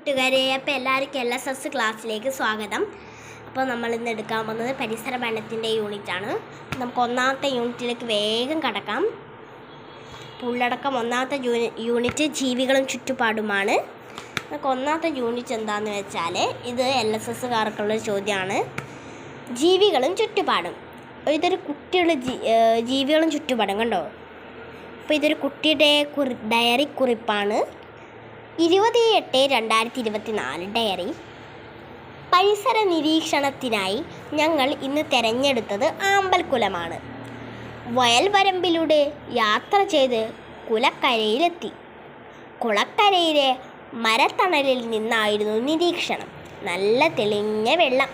കൂട്ടുകാരെ, അപ്പോൾ എല്ലാവർക്കും LSS ക്ലാസ്സിലേക്ക് സ്വാഗതം. അപ്പോൾ നമ്മൾ ഇന്ന് എടുക്കാൻ പോകുന്നത് പരിസര പഠനത്തിൻ്റെ യൂണിറ്റാണ്. നമുക്ക് ഒന്നാമത്തെ യൂണിറ്റിലേക്ക് വേഗം കടക്കാം. ഉള്ളടക്കം ഒന്നാമത്തെ യൂണിറ്റ് ജീവികളും ചുറ്റുപാടുമാണ്. നമുക്ക് ഒന്നാമത്തെ യൂണിറ്റ് എന്താണെന്ന് വെച്ചാൽ ഇത് LSSകാർക്കുള്ള ചോദ്യമാണ്. ജീവികളും ചുറ്റുപാടും. ഇതൊരു കുട്ടിയുടെ ജീവികളും ചുറ്റുപാടും കണ്ടോ. അപ്പോൾ ഇതൊരു കുട്ടിയുടെ ഡയറി കുറിപ്പാണ്. 20/8/2024 ഡയറി. പരിസര നിരീക്ഷണത്തിനായി ഞങ്ങൾ ഇന്ന് തിരഞ്ഞെടുത്തത് ആമ്പൽക്കുലമാണ്. വയൽവരമ്പിലൂടെ യാത്ര ചെയ്ത് കുളക്കരയിലെത്തി. കുളക്കരയിലെ മരത്തണലിൽ നിന്നായിരുന്നു നിരീക്ഷണം. നല്ല തെളിഞ്ഞ വെള്ളം.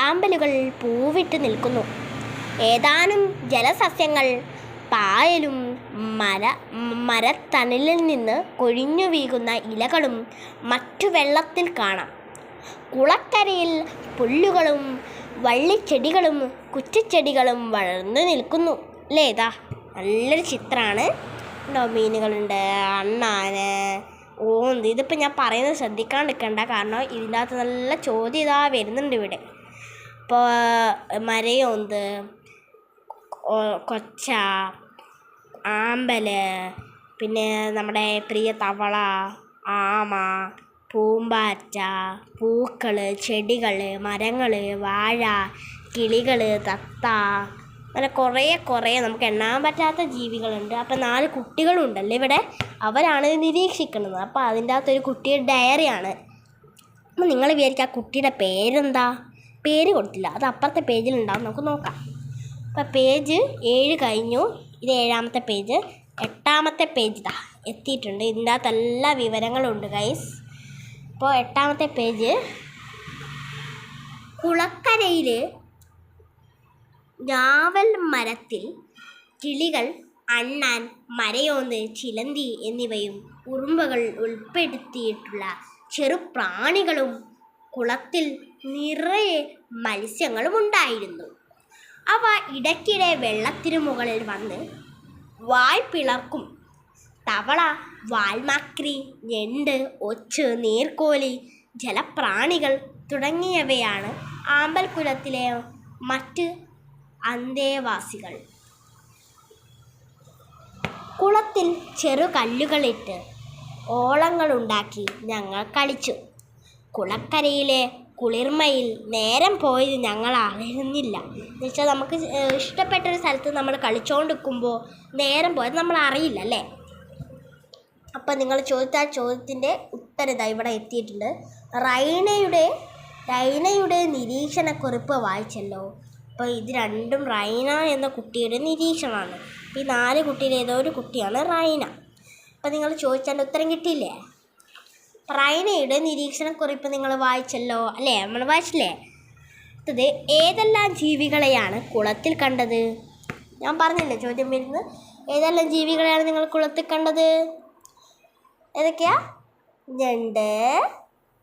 ആമ്പലുകൾ പൂവിട്ട് നിൽക്കുന്നു. ഏതാനും ജലസസ്യങ്ങൾ പായലും മരത്തണലിൽ നിന്ന് കൊഴിഞ്ഞു വീകുന്ന ഇലകളും മറ്റു വെള്ളത്തിൽ കാണാം. കുളക്കരയിൽ പുല്ലുകളും വള്ളിച്ചെടികളും കുറ്റിച്ചെടികളും വളർന്നു നിൽക്കുന്നു. അല്ലേ? ഇതാ നല്ലൊരു ചിത്രമാണ്. മീനുകളുണ്ട്, അണ്ണാന്, ഓന്ത്. ഇതിപ്പോൾ ഞാൻ പറയുന്നത് ശ്രദ്ധിക്കാൻ നിൽക്കണ്ട, കാരണം ഇതിൻ്റെ അകത്ത് നല്ല ചോദ്യം ഇതാ വരുന്നുണ്ട് ഇവിടെ. ഇപ്പോൾ മരയോന്ത്, കൊച്ച, ആമ്പല്, പിന്നെ നമ്മുടെ പ്രിയ തവള, ആമ, പൂമ്പാറ്റ, പൂക്കൾ, ചെടികൾ, മരങ്ങൾ, വാഴ, കിളികൾ, തത്ത, അങ്ങനെ കുറേ നമുക്ക് എണ്ണാൻ പറ്റാത്ത ജീവികളുണ്ട്. അപ്പം 4 കുട്ടികളുണ്ടല്ലോ ഇവിടെ, അവരാണ് നിരീക്ഷിക്കുന്നത്. അപ്പോൾ അതിൻ്റെ അകത്തൊരു കുട്ടിയുടെ ഡയറിയാണ്. അപ്പം നിങ്ങൾ വിചാരിക്കുക ആ കുട്ടിയുടെ പേരെന്താ? പേര് കൊടുത്തില്ല, അത് അപ്പുറത്തെ പേജിലുണ്ടാവും, നമുക്ക് നോക്കാം. അപ്പോൾ പേജ് 7 കഴിഞ്ഞു. ഇത് 7ാമത്തെ പേജ്. 8ാമത്തെ പേജ് ഇതാ എത്തിയിട്ടുണ്ട്. ഇതിൻ്റെ അകത്ത് എല്ലാ വിവരങ്ങളുണ്ട് ഗൈസ്. അപ്പോൾ 8ാമത്തെ പേജ്. കുളക്കരയിൽ ഞാവൽ മരത്തിൽ കിളികൾ, അണ്ണാൻ, മരയോന്ത്, ചിലന്തി എന്നിവയും ഉറുമ്പുകൾ ഉൾപ്പെടുത്തിയിട്ടുള്ള ചെറുപ്രാണികളും കുളത്തിൽ നിറയെ മത്സ്യങ്ങളും ഉണ്ടായിരുന്നു. അവ ഇടയ്ക്കിടെ വെള്ളത്തിനു മുകളിൽ വന്ന് വായ് പിളർക്കും. തവള, വാൽമാക്രി, ഞണ്ട്, ഒച്ച്, നീർക്കോലി, ജലപ്രാണികൾ തുടങ്ങിയവയാണ് ആമ്പൽക്കുലത്തിലെ മറ്റ് അന്തേവാസികൾ. കുളത്തിൽ ചെറുകല്ലുകളിട്ട് ഓളങ്ങളുണ്ടാക്കി ഞങ്ങൾ കളിച്ചു. കുളക്കരയിലെ കുളിർമയിൽ നേരം പോയത് ഞങ്ങൾ അറിയുന്നില്ല. എന്ന് വെച്ചാൽ നമുക്ക് ഇഷ്ടപ്പെട്ടൊരു സ്ഥലത്ത് നമ്മൾ കളിച്ചുകൊണ്ടിരിക്കുമ്പോൾ നേരം പോയത് നമ്മൾ അറിയില്ല, അല്ലേ? അപ്പം നിങ്ങൾ ചോദിച്ച ചോദ്യത്തിൻ്റെ ഉത്തരം ഇതാ ഇവിടെ എത്തിയിട്ടുണ്ട്. റൈനയുടെ നിരീക്ഷണക്കുറിപ്പ് വായിച്ചല്ലോ. അപ്പോൾ ഇത് രണ്ടും റൈന എന്ന കുട്ടിയുടെ നിരീക്ഷണമാണ്. ഈ 4 കുട്ടിയിൽ ഏതോ ഒരു കുട്ടിയാണ് റൈന. അപ്പം നിങ്ങൾ ചോദിച്ചതിൻ്റെ ഉത്തരം കിട്ടിയില്ലേ? റൈനയുടെ നിരീക്ഷണക്കുറിപ്പ് നിങ്ങൾ വായിച്ചല്ലോ, അല്ലേ? നമ്മൾ വായിച്ചില്ലേ? അടുത്തത്, ഏതെല്ലാം ജീവികളെയാണ് കുളത്തിൽ കണ്ടത്? ഞാൻ പറഞ്ഞില്ലേ ചോദ്യം വരുന്നത്. ഏതെല്ലാം ജീവികളെയാണ് നിങ്ങൾ കുളത്തിൽ കണ്ടത്? ഏതൊക്കെയാ? ഞണ്ട്,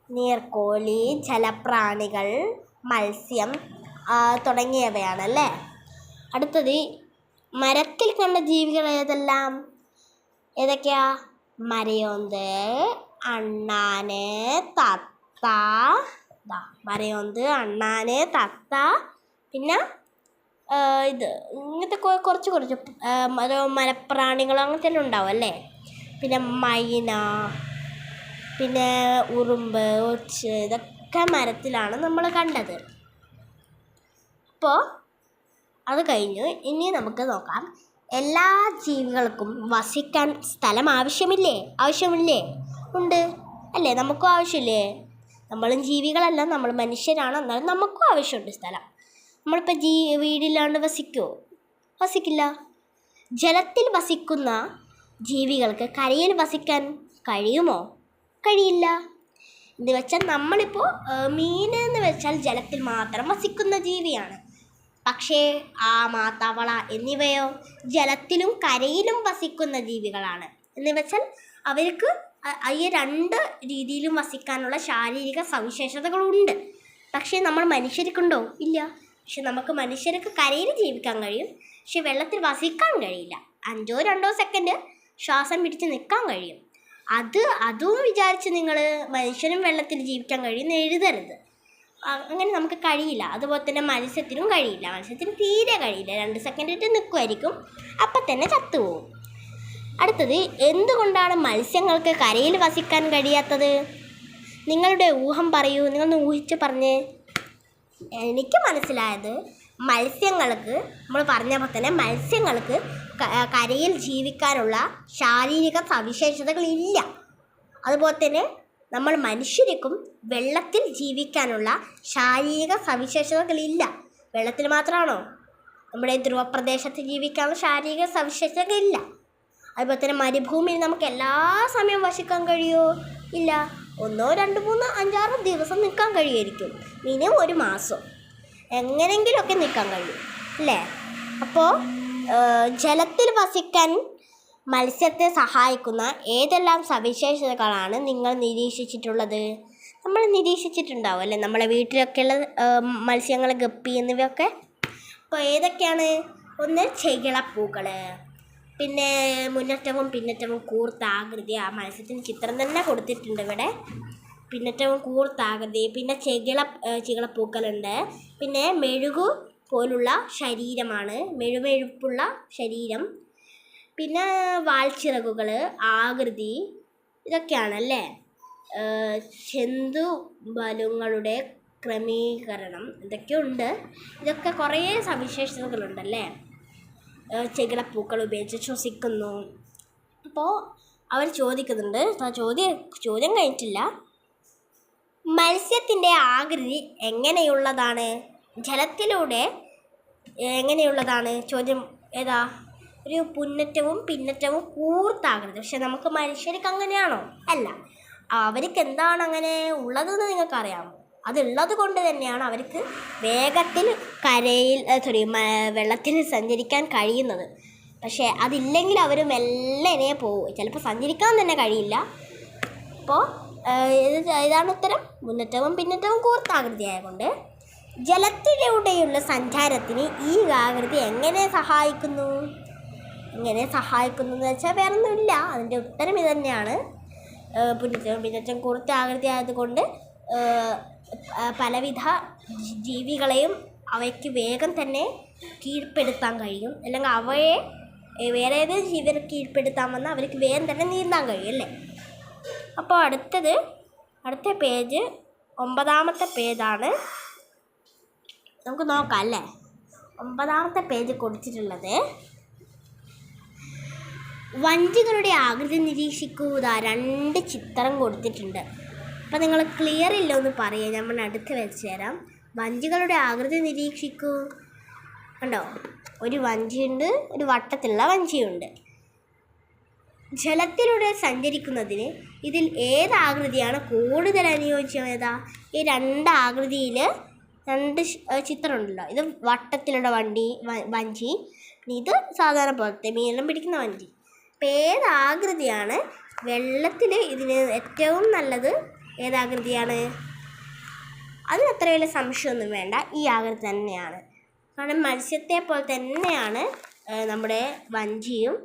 നീർക്കോലി, ജലപ്രാണികൾ, മത്സ്യം തുടങ്ങിയവയാണല്ലേ. അടുത്തത്, മരത്തിൽ കണ്ട ജീവികൾ ഏതെല്ലാം? ഏതൊക്കെയാ? മരയോന്ത്, അണ്ണാന്, തത്ത. മരയോന്ത്, അണ്ണാന്, തത്ത, പിന്നെ ഇങ്ങനത്തെ കുറച്ച് മരപ്രാണികൾ അങ്ങനത്തെ എല്ലാം ഉണ്ടാവും, അല്ലേ? പിന്നെ മൈന, പിന്നെ ഉറുമ്പ്, ഒച്ച്, ഇതൊക്കെ മരത്തിലാണ് നമ്മൾ കണ്ടത്. അപ്പോൾ അത് കഴിഞ്ഞു. ഇനി നമുക്ക് നോക്കാം, എല്ലാ ജീവികൾക്കും വസിക്കാൻ സ്ഥലം ആവശ്യമില്ലേ? ഉണ്ട്, അല്ലേ? നമുക്കും ആവശ്യമില്ലേ? നമ്മളും ജീവികളല്ല, നമ്മൾ മനുഷ്യരാണ്, എന്നാലും നമുക്കും ആവശ്യമുണ്ട് സ്ഥലം. നമ്മളിപ്പോൾ വീടില്ലാണ്ട് വസിക്കില്ല. ജലത്തിൽ വസിക്കുന്ന ജീവികൾക്ക് കരയിൽ വസിക്കാൻ കഴിയുമോ? കഴിയില്ല. എന്ന് വെച്ചാൽ നമ്മളിപ്പോൾ മീൻ എന്ന് വെച്ചാൽ ജലത്തിൽ മാത്രം വസിക്കുന്ന ജീവിയാണ്. പക്ഷേ ആമ, തവള എന്നിവയോ ജലത്തിലും കരയിലും വസിക്കുന്ന ജീവികളാണ്. എന്ന് വെച്ചാൽ അവർക്ക് ഈ 2 രീതിയിലും വസിക്കാനുള്ള ശാരീരിക സവിശേഷതകളുണ്ട്. പക്ഷേ നമ്മൾ മനുഷ്യർക്കുണ്ടോ? ഇല്ല. പക്ഷെ നമുക്ക് മനുഷ്യർക്ക് കരയിൽ ജീവിക്കാൻ കഴിയും, പക്ഷെ വെള്ളത്തിൽ വസിക്കാൻ കഴിയില്ല. 5-2 സെക്കൻഡ് ശ്വാസം പിടിച്ച് നിൽക്കാൻ കഴിയും. അതും വിചാരിച്ച് നിങ്ങൾ മനുഷ്യനും വെള്ളത്തിൽ ജീവിക്കാൻ കഴിയുമെന്ന് എഴുതരുത്. അങ്ങനെ നമുക്ക് കഴിയില്ല. അതുപോലെ തന്നെ മത്സ്യത്തിനും കഴിയില്ല. മത്സ്യത്തിന് തീരെ കഴിയില്ല. 2 സെക്കൻഡിട്ട് നിൽക്കുമായിരിക്കും, അപ്പം തന്നെ ചത്തുപോകും. അടുത്തത്, എന്തുകൊണ്ടാണ് മത്സ്യങ്ങൾക്ക് കരയിൽ വസിക്കാൻ കഴിയാത്തത്? നിങ്ങളുടെ ഊഹം പറയൂ. നിങ്ങളൊന്ന് ഊഹിച്ച് പറഞ്ഞേ. എനിക്ക് മനസ്സിലായത്, മത്സ്യങ്ങൾക്ക്, നമ്മൾ പറഞ്ഞപ്പോൾ തന്നെ മത്സ്യങ്ങൾക്ക് കരയിൽ ജീവിക്കാനുള്ള ശാരീരിക സവിശേഷതകളില്ല. അതുപോലെ തന്നെ നമ്മൾ മനുഷ്യർക്കും വെള്ളത്തിൽ ജീവിക്കാനുള്ള ശാരീരിക സവിശേഷതകളില്ല. വെള്ളത്തിൽ മാത്രമാണോ? നമ്മുടെ ധ്രുവപ്രദേശത്ത് ജീവിക്കാനുള്ള ശാരീരിക സവിശേഷതകളില്ല. അതുപോലെ തന്നെ മരുഭൂമിയിൽ നമുക്ക് എല്ലാ സമയവും വസിക്കാൻ കഴിയുമോ? ഇല്ല. 1, 2, 3, 5, 6 ദിവസം നിൽക്കാൻ കഴിയുമായിരിക്കും. മിനിമം 1 മാസം എങ്ങനെയെങ്കിലുമൊക്കെ നിൽക്കാൻ കഴിയും അല്ലേ? അപ്പോൾ ജലത്തിൽ വസിക്കാൻ മത്സ്യത്തെ സഹായിക്കുന്ന ഏതെല്ലാം സവിശേഷതകളാണ് നിങ്ങൾ നിരീക്ഷിച്ചിട്ടുള്ളത്? നമ്മൾ നിരീക്ഷിച്ചിട്ടുണ്ടാവും അല്ലേ, നമ്മളെ വീട്ടിലൊക്കെയുള്ള മത്സ്യങ്ങൾ, ഗപ്പി എന്നിവയൊക്കെ. അപ്പോൾ ഏതൊക്കെയാണ്? ഒന്ന്, ചെകിളപ്പൂക്കൾ. പിന്നെ മുന്നറ്റവും പിന്നറ്റവും കൂർത്ത ആകൃതി. ആ മത്സ്യത്തിന് ചിത്രം തന്നെ കൊടുത്തിട്ടുണ്ട് ഇവിടെ. പിന്നറ്റവും കൂർത്ത ആകൃതി. പിന്നെ ചികിളപ്പൂക്കളുണ്ട്. പിന്നെ മെഴുകു പോലുള്ള ശരീരമാണ്, മെഴുമെഴുപ്പുള്ള ശരീരം. പിന്നെ വാൽച്ചിറകുകൾ, ആകൃതി, ഇതൊക്കെയാണല്ലേ. ചെന്തുബലുങ്ങളുടെ ക്രമീകരണം, ഇതൊക്കെയുണ്ട്. ഇതൊക്കെ കുറേ സവിശേഷതകളുണ്ടല്ലേ. ചെകിളപ്പൂക്കൾ ഉപയോഗിച്ച് ശ്വസിക്കുന്നു. അപ്പോൾ അവർ ചോദിക്കുന്നുണ്ട്, ചോദ്യം കഴിഞ്ഞിട്ടില്ല. മത്സ്യത്തിൻ്റെ ആകൃതി എങ്ങനെയുള്ളതാണ്? ജലത്തിലൂടെ എങ്ങനെയുള്ളതാണ്? ചോദ്യം ഏതാ? ഒരു പുന്നറ്റവും പിന്നറ്റവും കൂർത്താകൃതി. പക്ഷെ നമുക്ക് മനുഷ്യർക്ക് അങ്ങനെയാണോ? അല്ല. അവർക്ക് എന്താണ് അങ്ങനെ ഉള്ളതെന്ന് നിങ്ങൾക്കറിയാമോ? അതുള്ളത് കൊണ്ട് തന്നെയാണ് അവർക്ക് വേഗത്തിൽ വെള്ളത്തിൽ സഞ്ചരിക്കാൻ കഴിയുന്നത്. പക്ഷേ അതില്ലെങ്കിൽ അവർ മെല്ലനെ പോകും. ചിലപ്പോൾ സഞ്ചരിക്കാൻ തന്നെ കഴിയില്ല. അപ്പോൾ ഇതാണ് ഉത്തരം. മുന്നറ്റവും പിന്നറ്റവും കൂർത്താകൃതി ആയതുകൊണ്ട്. ജലത്തിലൂടെയുള്ള സഞ്ചാരത്തിന് ഈ ആകൃതി എങ്ങനെ സഹായിക്കുന്നു എന്ന് വെച്ചാൽ വേറൊന്നുമില്ല. അതിൻ്റെ ഉത്തരം ഇത് തന്നെയാണ്. പുന്നറ്റവും പിന്നറ്റവും കൂർത്ത ആകൃതി ആയതുകൊണ്ട് പലവിധ ജീവികളെയും അവയ്ക്ക് വേഗം തന്നെ കീഴ്പ്പെടുത്താൻ കഴിയും. അല്ലെങ്കിൽ അവയെ വേറെ ഏതെങ്കിലും ജീവികളെ കീഴ്പ്പെടുത്താൻ വന്നാൽ അവർക്ക് വേഗം തന്നെ നീന്താൻ കഴിയും അല്ലേ. അപ്പോൾ അടുത്ത പേജ് 9ാമത്തെ പേജാണ്. നമുക്ക് നോക്കാം അല്ലേ. 9ാമത്തെ പേജ് കൊടുത്തിട്ടുള്ളത് വഞ്ചികളുടെ ആകൃതി നിരീക്ഷിക്കൂ. 2 ചിത്രം കൊടുത്തിട്ടുണ്ട്. അപ്പോൾ നിങ്ങൾ ക്ലിയർ ഇല്ല എന്ന് പറയുക, നമ്മൾ അടുത്ത് വെച്ച് തരാം. വഞ്ചികളുടെ ആകൃതി നിരീക്ഷിക്കൂ. കണ്ടോ, ഒരു വഞ്ചിയുണ്ട്, ഒരു വട്ടത്തിലുള്ള വഞ്ചിയുണ്ട്. ജലത്തിലൂടെ സഞ്ചരിക്കുന്നതിന് ഇതിൽ ഏതാകൃതിയാണ് കൂടുതൽ അനുയോജ്യത? ഈ 2 ആകൃതിയിൽ 2 ചിത്രമുണ്ടല്ലോ. ഇത് വട്ടത്തിലുള്ള വഞ്ചി, ഇത് സാധാരണ പോലത്തെ മീനെല്ലാം പിടിക്കുന്ന വഞ്ചി. അപ്പോൾ ഏതാകൃതിയാണ് വെള്ളത്തിൽ ഇതിന് ഏറ്റവും നല്ലത്? ഏതാകൃതിയാണ്? അതിന് അത്ര വലിയ സംശയമൊന്നും വേണ്ട, ഈ ആകൃതി തന്നെയാണ്. കാരണം മത്സ്യത്തെ പോലെ തന്നെയാണ് നമ്മുടെ വഞ്ചിയും.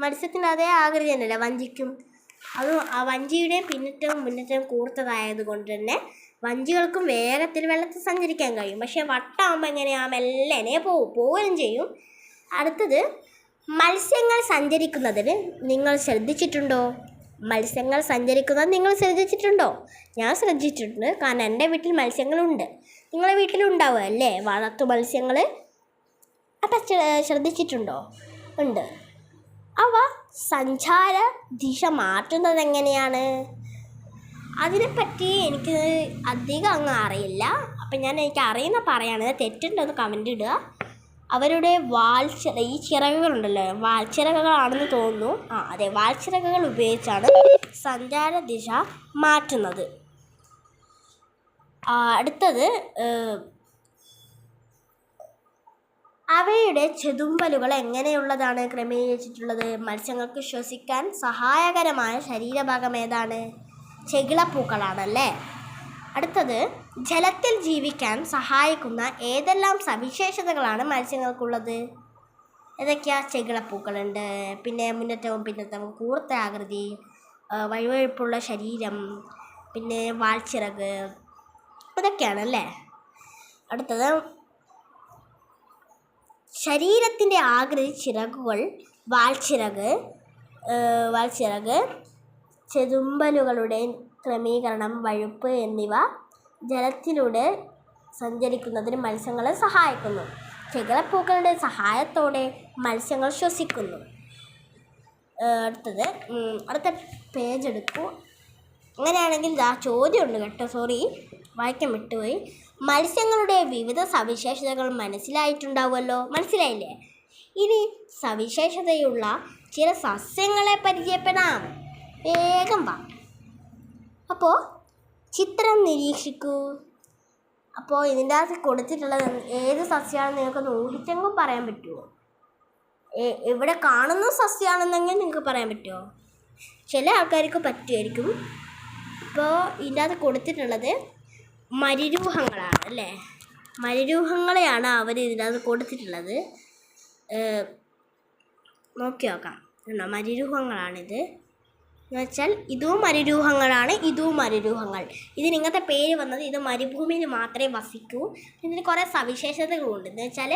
മത്സ്യത്തിന് അതേ ആകൃതി തന്നെയല്ല വഞ്ചിക്കും. അതും ആ വഞ്ചിയുടെയും പിന്നറ്റവും മുന്നറ്റവും കൂർത്തതായത് കൊണ്ട് തന്നെ വഞ്ചികൾക്കും വേഗത്തിൽ വെള്ളത്തിൽ സഞ്ചരിക്കാൻ കഴിയും. പക്ഷേ വട്ടമാകുമ്പോൾ എങ്ങനെയാണ്? മെല്ലനെ പോവുകയും ചെയ്യും. അടുത്തത്, മത്സ്യങ്ങൾ സഞ്ചരിക്കുന്നതിന് നിങ്ങൾ ശ്രദ്ധിച്ചിട്ടുണ്ടോ? മത്സ്യങ്ങൾ സഞ്ചരിക്കുന്നത് നിങ്ങൾ ശ്രദ്ധിച്ചിട്ടുണ്ടോ? ഞാൻ ശ്രദ്ധിച്ചിട്ടുണ്ട്. കാരണം എൻ്റെ വീട്ടിൽ മത്സ്യങ്ങളുണ്ട്. നിങ്ങളുടെ വീട്ടിലുണ്ടാവുക അല്ലേ വളർത്തു മത്സ്യങ്ങൾ? അപ്പം ശ്രദ്ധിച്ചിട്ടുണ്ടോ? ഉണ്ട്. അവ സഞ്ചാര ദിശ മാറ്റുന്നത് എങ്ങനെയാണ്? അതിനെപ്പറ്റി എനിക്ക് അധികം അങ്ങ് അറിയില്ല. അപ്പം എനിക്ക് അറിയുന്ന പറയുകയാണെങ്കിൽ തെറ്റുണ്ടോ എന്ന് കമൻ്റ് ഇടുക. അവരുടെ ഈ ചിറകുകളുണ്ടല്ലോ, വാൽച്ചിറകുകളാണെന്ന് തോന്നുന്നു. അതെ, വാൽച്ചിറകുകൾ ഉപയോഗിച്ചാണ് സഞ്ചാര ദിശ മാറ്റുന്നത്. അടുത്തത്, അവയുടെ ചെതുമ്പലുകൾ എങ്ങനെയുള്ളതാണ് ക്രമീകരിച്ചിട്ടുള്ളത്? മത്സ്യങ്ങൾക്ക് ശ്വസിക്കാൻ സഹായകരമായ ശരീരഭാഗം ഏതാണ്? ചെകിളപ്പൂക്കളാണല്ലേ. അടുത്തത്, ജലത്തിൽ ജീവിക്കാൻ സഹായിക്കുന്ന ഏതെല്ലാം സവിശേഷതകളാണ് മത്സ്യങ്ങൾക്കുള്ളത്? ഏതൊക്കെയാ? ചെകിളപ്പൂക്കളുണ്ട്, പിന്നെ മുന്നറ്റവും പിന്നറ്റവും കൂർത്ത ആകൃതി, വഴുവഴുപ്പുള്ള ശരീരം, പിന്നെ വാൽച്ചിറക്, ഇതൊക്കെയാണല്ലേ. അടുത്തത് ശരീരത്തിൻ്റെ ആകൃതി, ചിറകുകൾ, വാൽച്ചിറക്, ചെതുമ്പലുകളുടെ ക്രമീകരണം, വഴുപ്പ് എന്നിവ ജലത്തിലൂടെ സഞ്ചരിക്കുന്നതിന് മത്സ്യങ്ങളെ സഹായിക്കുന്നു. ചെകിളപ്പൂക്കളുടെ സഹായത്തോടെ മത്സ്യങ്ങൾ ശ്വസിക്കുന്നു. അടുത്ത പേജ് എടുക്കൂ. അങ്ങനെയാണെങ്കിൽ ചോദ്യമുണ്ട് കേട്ടോ, സോറി വായിക്കാൻ വിട്ടുപോയി. മത്സ്യങ്ങളുടെ വിവിധ സവിശേഷതകൾ മനസ്സിലായിട്ടുണ്ടാവുമല്ലോ, മനസ്സിലായില്ലേ? ഇനി സവിശേഷതയുള്ള ചില സസ്യങ്ങളെ പരിചയപ്പെടാം. വേഗം വാ. അപ്പോൾ ചിത്രം നിരീക്ഷിക്കൂ. അപ്പോൾ ഇതിൻ്റെ അകത്ത് കൊടുത്തിട്ടുള്ളത് ഏത് സസ്യമാണെന്ന് നിങ്ങൾക്കൊന്ന് ഊഹിച്ചെങ്കിൽ പറയാൻ പറ്റുമോ? ഇവിടെ കാണുന്ന സസ്യമാണെന്നെങ്കിൽ നിങ്ങൾക്ക് പറയാൻ പറ്റുമോ? ചില ആൾക്കാർക്ക് പറ്റുമായിരിക്കും. അപ്പോൾ ഇതിൻ്റെ അകത്ത് കൊടുത്തിട്ടുള്ളത് മരിരൂഹങ്ങളാണ് അല്ലേ. മരിരൂഹങ്ങളെയാണ് അവർ ഇതിൻ്റെ അകത്ത് കൊടുത്തിട്ടുള്ളത്. നോക്കി നോക്കാം. മരിരൂഹങ്ങളാണിത് എന്ന് വെച്ചാൽ ഇതും മരുരൂഹങ്ങളാണ്, ഇതും മരുരൂഹങ്ങൾ. ഇതിന് ഇങ്ങനത്തെ പേര് വന്നത് ഇത് മരുഭൂമിയിൽ മാത്രമേ വസിക്കൂ. ഇതിന് കുറേ സവിശേഷതകളുണ്ട്. എന്ന് വെച്ചാൽ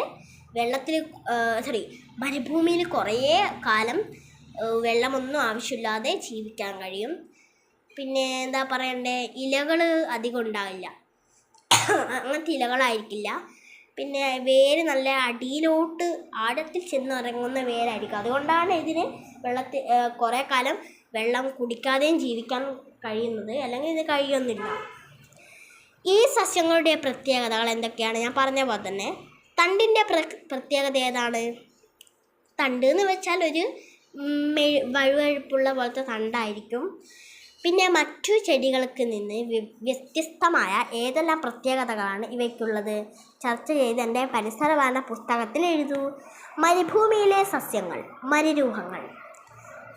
മരുഭൂമിയിൽ കുറേ കാലം വെള്ളമൊന്നും ആവശ്യമില്ലാതെ ജീവിക്കാൻ കഴിയും. പിന്നെ എന്താ പറയണ്ടേ, ഇലകൾ അധികം ഉണ്ടാവില്ല, അങ്ങനത്തെ ഇലകളായിരിക്കില്ല. പിന്നെ വേര് നല്ല അടിയിലോട്ട് ആഴത്തിൽ ചെന്നിറങ്ങുന്ന വേരായിരിക്കും. അതുകൊണ്ടാണ് ഇതിന് കുറേ കാലം വെള്ളം കുടിക്കാതെയും ജീവിക്കാൻ കഴിയുന്നത്. അല്ലെങ്കിൽ ഇത് കഴിയൊന്നുമില്ല. ഈ സസ്യങ്ങളുടെ പ്രത്യേകതകൾ എന്തൊക്കെയാണ്? ഞാൻ പറഞ്ഞ പോലെ തന്നെ തണ്ടിൻ്റെ പ്രത്യേകത ഏതാണ്? തണ്ട് എന്ന് വെച്ചാൽ ഒരു വഴുവഴുപ്പുള്ള പോലത്തെ തണ്ടായിരിക്കും. പിന്നെ മറ്റു ചെടികൾക്ക് നിന്ന് വ്യത്യസ്തമായ ഏതെല്ലാം പ്രത്യേകതകളാണ് ഇവയ്ക്കുള്ളത്? ചർച്ച ചെയ്ത് എൻ്റെ പരിസരവാന പുസ്തകത്തിൽ എഴുതൂ. മരുഭൂമിയിലെ സസ്യങ്ങൾ, മരുരൂഹങ്ങൾ.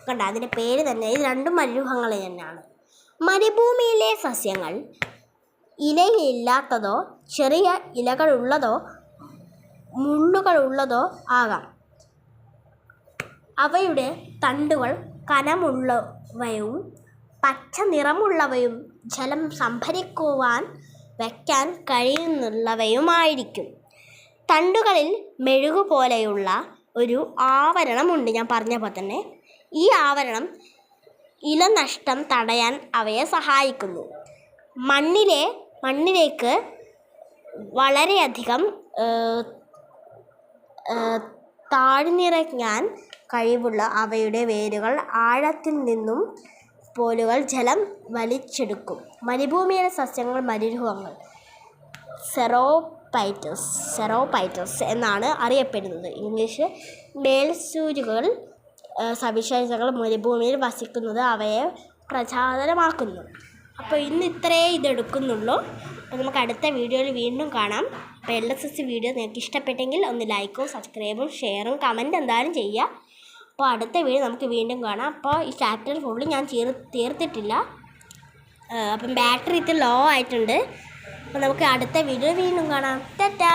കണ്ട, അതിൻ്റെ പേര് തന്നെ, ഇത് രണ്ടും മരുരൂഹങ്ങൾ തന്നെയാണ്. മരുഭൂമിയിലെ സസ്യങ്ങൾ ഇലയില്ലാത്തതോ ചെറിയ ഇലകളുള്ളതോ മുള്ളുകളുള്ളതോ ആകാം. അവയുടെ തണ്ടുകൾ കനമുള്ളവയും പച്ച നിറമുള്ളവയും ജലം സംഭരിക്കുവാൻ വയ്ക്കാൻ കഴിയുന്നുള്ളവയുമായിരിക്കും. തണ്ടുകളിൽ മെഴുകുപോലെയുള്ള ഒരു ആവരണമുണ്ട്. ഞാൻ പറഞ്ഞ പോലെ തന്നെ ഈ ആവരണം ഇലനഷ്ടം തടയാൻ അവയെ സഹായിക്കുന്നു. മണ്ണിലേക്ക് വളരെയധികം താഴ്ന്നിറങ്ങാൻ കഴിവുള്ള അവയുടെ വേരുകൾ ആഴത്തിൽ നിന്നും പോലുകൾ ജലം വലിച്ചെടുക്കും. മരുഭൂമിയിലെ സസ്യങ്ങൾ മരുരൂഹങ്ങൾ സെറോപൈറ്റസ് എന്നാണ് അറിയപ്പെടുന്നത്. ഇംഗ്ലീഷ് മേൽസൂചികൾ സവിശേഷതകൾ മരുഭൂമിയിൽ വസിക്കുന്നത് അവയെ പ്രചോദനമാക്കുന്നു. അപ്പോൾ ഇന്ന് ഇത്രയേ ഇതെടുക്കുന്നുള്ളൂ. അപ്പോൾ നമുക്ക് അടുത്ത വീഡിയോയിൽ വീണ്ടും കാണാം. അപ്പോൾ LSS വീഡിയോ നിങ്ങൾക്ക് ഇഷ്ടപ്പെട്ടെങ്കിൽ ഒന്ന് ലൈക്കും സബ്സ്ക്രൈബും ഷെയറും കമൻറ്റ് എന്തായാലും ചെയ്യുക. അപ്പോൾ അടുത്ത വീഡിയോ നമുക്ക് വീണ്ടും കാണാം. അപ്പോൾ ഈ ചാപ്റ്റർ ഫുള്ള് ഞാൻ തീർത്തിട്ടില്ല. അപ്പം ബാറ്ററി ഇത് ലോ ആയിട്ടുണ്ട്. അപ്പോൾ നമുക്ക് അടുത്ത വീഡിയോ വീണ്ടും കാണാം. ടാറ്റാ.